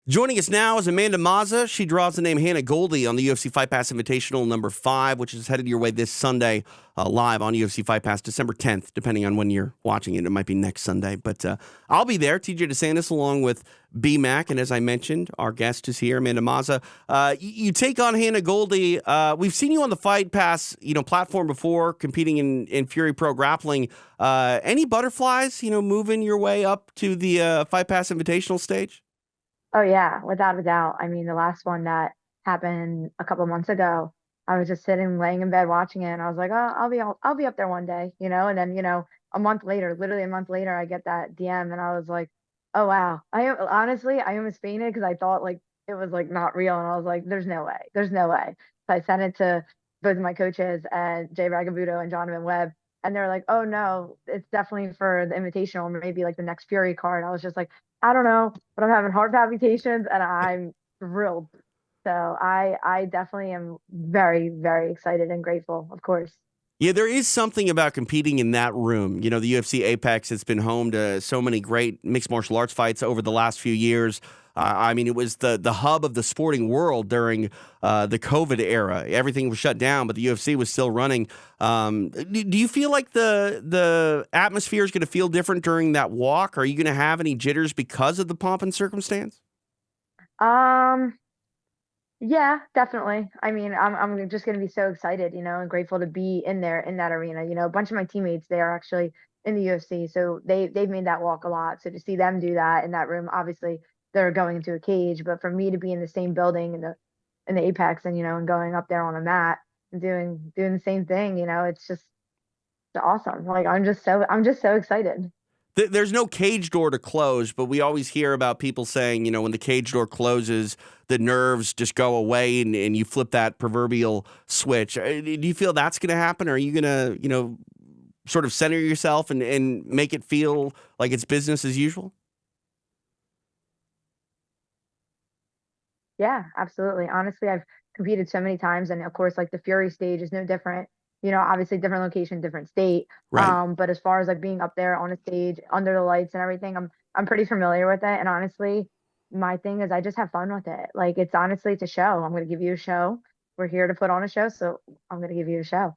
Joining us now is Amanda Mazza. She draws the name Hannah Goldy on the UFC Fight Pass Invitational number 5, which is headed your way this Sunday live on UFC Fight Pass, December 10th, depending on when you're watching it. It might be next Sunday, but I'll be there. TJ DeSantis along with BMAC, and as I mentioned, our guest is here, Amanda Mazza. You take on Hannah Goldy. We've seen you on the Fight Pass, platform before, competing in Fury Pro Grappling. Any butterflies, moving your way up to the Fight Pass Invitational stage? Oh yeah, without a doubt. I mean, the last one that happened a couple months ago, I was just sitting, laying in bed watching it, and I was like, "Oh, I'll be up there one day," And then, a month later, literally a month later, I get that DM, and I was like, "Oh wow!" Honestly, I almost fainted because I thought like it was like not real, and I was like, "There's no way, there's no way." So I sent it to both of my coaches, and Jay Ragabudo and Jonathan Webb, and they're like, "Oh no, it's definitely for the invitational, or maybe like the next Fury card." I was just like, I don't know, but I'm having heart palpitations and I'm thrilled. So I definitely am very, very excited and grateful, of course. Yeah, there is something about competing in that room. The UFC Apex has been home to so many great mixed martial arts fights over the last few years. I mean, it was the hub of the sporting world during the COVID era. Everything was shut down, but the UFC was still running. Do you feel like the atmosphere is going to feel different during that walk? Are you going to have any jitters because of the pomp and circumstance? Um, yeah, definitely. I mean, I'm just gonna be so excited, and grateful to be in there in that arena. A bunch of my teammates, they are actually in the UFC, so they've made that walk a lot. So to see them do that in that room, obviously they're going into a cage, but for me to be in the same building in the Apex and and going up there on a mat and doing the same thing, it's just awesome. Like I'm just so excited. There's no cage door to close, but we always hear about people saying, when the cage door closes, the nerves just go away and you flip that proverbial switch. Do you feel that's going to happen? Or are you going to, sort of center yourself and make it feel like it's business as usual? Yeah, absolutely. Honestly, I've competed so many times, and of course, like the Fury stage is no different. Obviously different location, different state. Right. But as far as like being up there on a stage under the lights and everything, I'm pretty familiar with it. And honestly, my thing is I just have fun with it. Like it's a show. I'm gonna give you a show. We're here to put on a show, so I'm gonna give you a show.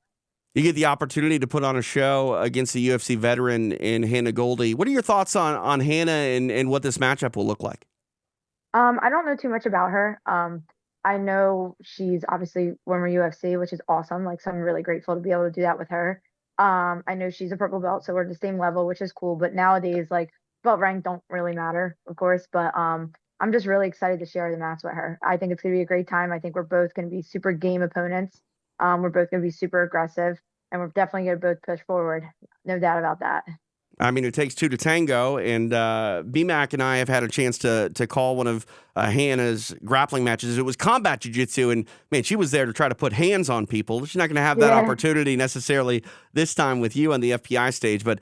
You get the opportunity to put on a show against a UFC veteran in Hannah Goldy. What are your thoughts on Hannah and what this matchup will look like? I don't know too much about her. I know she's obviously former UFC, which is awesome. Like, so I'm really grateful to be able to do that with her. I know she's a purple belt, so we're the same level, which is cool. But nowadays, like belt rank don't really matter, of course. But I'm just really excited to share the match with her. I think it's gonna be a great time. I think we're both gonna be super game opponents. We're both gonna be super aggressive, and we're definitely gonna both push forward. No doubt about that. I mean, it takes two to tango, and BMAC and I have had a chance to call one of Hannah's grappling matches. It was combat jiu-jitsu, and man, she was there to try to put hands on people. She's not going to have that Yeah. opportunity necessarily this time with you on the FPI stage. But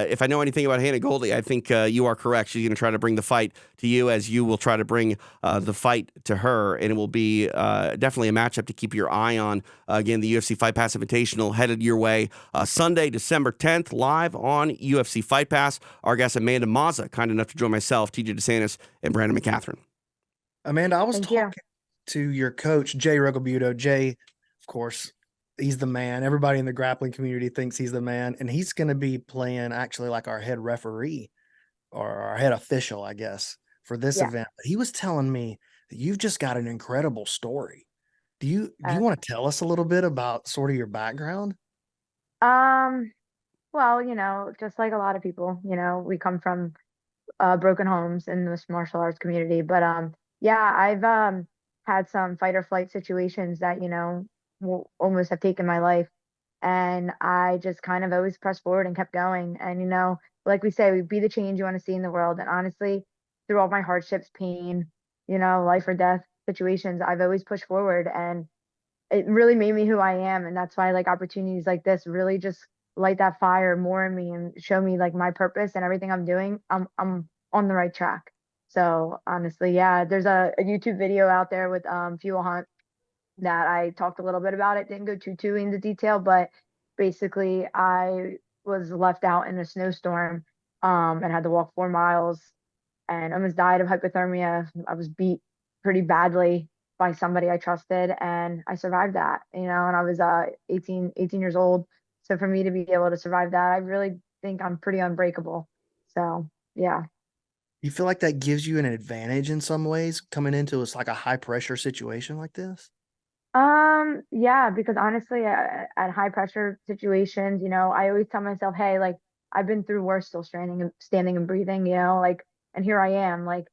if I know anything about Hannah Goldy, I think you are correct. She's going to try to bring the fight to you, as you will try to bring the fight to her, and it will be definitely a matchup to keep your eye on. Again, the UFC Fight Pass Invitational headed your way Sunday, December 10th, live on UFC Fight Pass. Our guest, Amanda Mazza, kind enough to join myself, TJ DeSantis, and Brandon McCatherine. Amanda, I was Thank you. talking to your coach, Jay Rugabudo. Jay, of course, he's the man. Everybody in the grappling community thinks he's the man, and he's going to be playing actually like our head referee or our head official, I guess, for this Yeah. event. But he was telling me that you've just got an incredible story. Do you Uh, want to tell us a little bit about sort of your background? um. Well, just like a lot of people, we come from broken homes in this martial arts community. But yeah, I've had some fight or flight situations that, almost have taken my life. And I just kind of always pressed forward and kept going. And, like we say, we be the change you want to see in the world. And honestly, through all my hardships, pain, life or death situations, I've always pushed forward. And it really made me who I am. And that's why like opportunities like this really just light that fire more in me and show me like my purpose and everything I'm doing. I'm on the right track. So honestly, yeah, there's a YouTube video out there with Fuel Hunt that I talked a little bit about it. Didn't go too into detail, but basically I was left out in a snowstorm and had to walk 4 miles and almost died of hypothermia. I was beat pretty badly by somebody I trusted, and I survived that, and I was 18 years old. So for me to be able to survive that, I really think I'm pretty unbreakable. So yeah. You feel like that gives you an advantage in some ways coming into it's like a high pressure situation like this? Yeah, because honestly, at high pressure situations, I always tell myself, hey, like I've been through worse still standing and breathing, like, and here I am. Like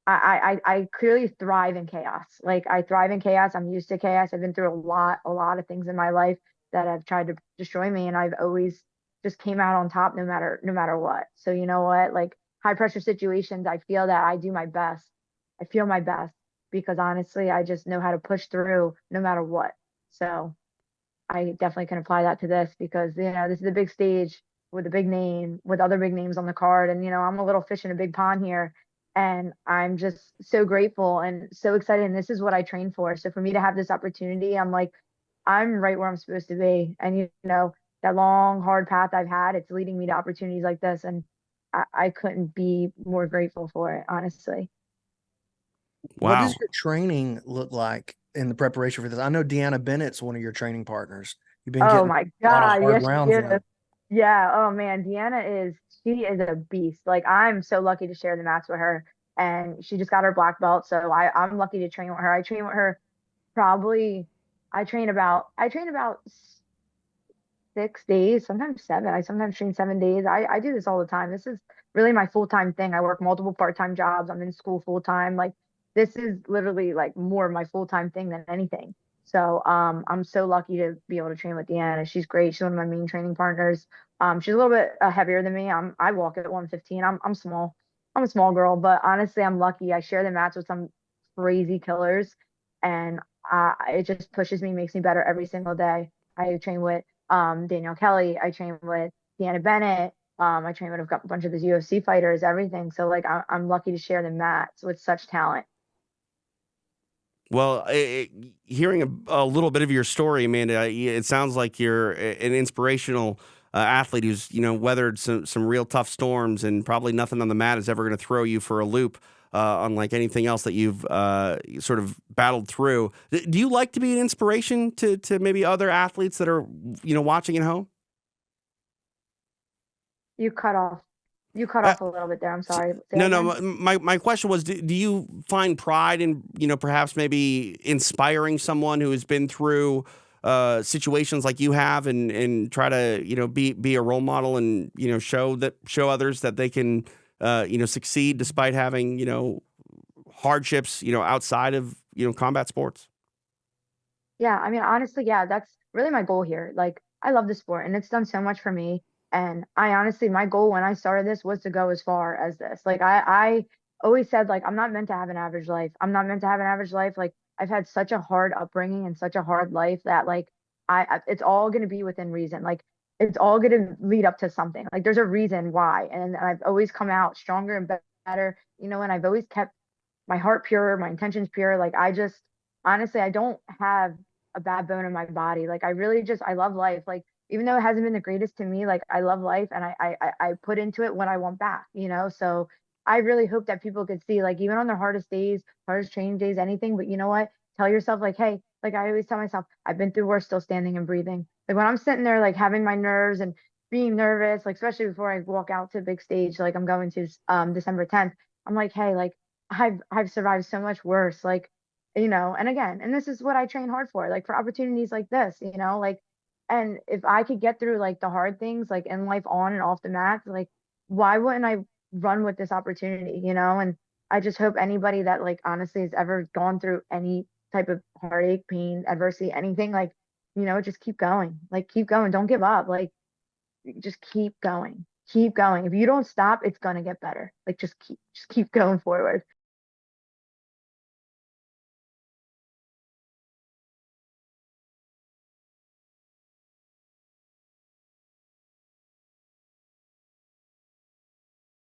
I clearly thrive in chaos. Like I thrive in chaos. I'm used to chaos. I've been through a lot of things in my life that have tried to destroy me, and I've always just came out on top no matter what. So you know what? Like high pressure situations, I feel that I do my best. I feel my best because honestly, I just know how to push through no matter what. So I definitely can apply that to this because this is a big stage with a big name, with other big names on the card, and I'm a little fish in a big pond here, and I'm just so grateful and so excited. And this is what I trained for. So for me to have this opportunity, I'm like, I'm right where I'm supposed to be. And that long, hard path I've had, it's leading me to opportunities like this, and I couldn't be more grateful for it, honestly. What does Wow. your training look like in the preparation for this? I know Deanna Bennett's one of your training partners. You've been Oh getting my a lot of God, hard yes, she rounds is. in. Yeah. Oh man, she is a beast. Like I'm so lucky to share the mats with her, and she just got her black belt, so I'm lucky to train with her. I train with her probably. I train about 6 days, sometimes seven. I sometimes train 7 days. I do this all the time. This is really my full-time thing. I work multiple part-time jobs. I'm in school full time. Like this is literally like more of my full-time thing than anything. So I'm so lucky to be able to train with Deanna. She's great. She's one of my main training partners. She's a little bit heavier than me. I walk at 115. I'm small. I'm a small girl, but honestly, I'm lucky. I share the mats with some crazy killers, and it just pushes me, makes me better every single day. I train with Danielle Kelly. I train with Deanna Bennett. I train with a bunch of the UFC fighters, everything. So like I'm lucky to share the mats with such talent. Well, hearing a little bit of your story, Amanda, it sounds like you're an inspirational athlete who's weathered some real tough storms, and probably nothing on the mat is ever going to throw you for a loop, unlike anything else that you've sort of battled through. Do you like to be an inspiration to maybe other athletes that are watching at home? You cut off. You cut Uh, off a little bit there. I'm S- sorry. Say that No, no. again. My question was: do you find pride in perhaps maybe inspiring someone who has been through situations like you have, and try to be a role model, and show others that they can succeed despite having hardships outside of combat sports? Yeah, I mean, honestly, yeah, that's really my goal here. Like, I love the sport and it's done so much for me. And I honestly, my goal when I started this was to go as far as this. Like, I always said, like, I'm not meant to have an average life. I'm not meant to have an average life. Like, I've had such a hard upbringing and such a hard life that, like, it's all going to be within reason. Like, it's all going to lead up to something. Like, there's a reason why. And I've always come out stronger and better, and I've always kept my heart pure, my intentions pure. Like I just honestly, I don't have a bad bone in my body. Like I really just I love life. Like even though it hasn't been the greatest to me, like I love life and I put into it what I want back. So I really hope that people could see, like even on their hardest days, hardest training days, anything. But you know what? Tell yourself like, hey, like I always tell myself, I've been through worse, still standing and breathing. Like when I'm sitting there, like having my nerves and being nervous, like especially before I walk out to a big stage, like I'm going to December 10th. I'm like, hey, like I've survived so much worse, like, and again, and this is what I train hard for, like for opportunities like this, like, and if I could get through like the hard things, like in life on and off the mats, like, why wouldn't I run with this opportunity? And I just hope anybody that like honestly has ever gone through any type of heartache, pain, adversity, anything, like, just keep going, like, keep going, don't give up, like, just keep going. Keep going. If you don't stop, it's gonna get better. Like just keep going forward.